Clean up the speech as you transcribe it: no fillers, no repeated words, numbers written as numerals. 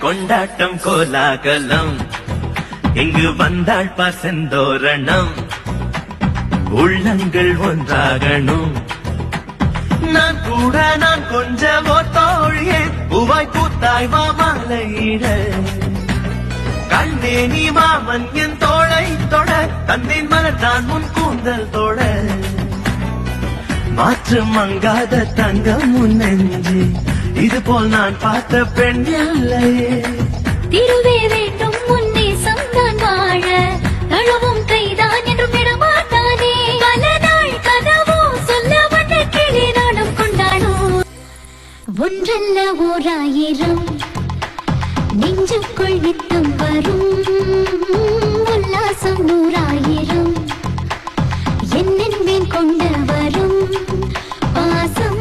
கொண்டாட்டம் கோலாகலம் இங்கு வந்தாள் பசந்தோரணம் உள்ளங்கள் ஒன்றாகணும் நான் கூட நான் கொஞ்சமோ தோழியே பூவாய் பூத்தாய் மாமலையிட கண்ணே நீ மாமன் என் தோளை தொட தந்தேன் மலர்தான் முன் கூந்தல் தொட மாற்று மங்காத தங்கம் முன் நெஞ்சு இது போல் நான் பார்த்த பெண் இல்லையே திருவே வேண்டும் முன்னே சந்தான் வாழ தழுவும் கைதான் என்று பெறமாட்டானே பல நாள் கனவோ சொல்ல வந்த கிளி நாடும் கொண்டாடோ ஒன்றல்ல ஓராயிரம் நெஞ்சுக்குள் நித்தம் வரும் உல்லாசம் நூறாயிரம் என்னென்மேல் கொண்டு வரும் பாசம்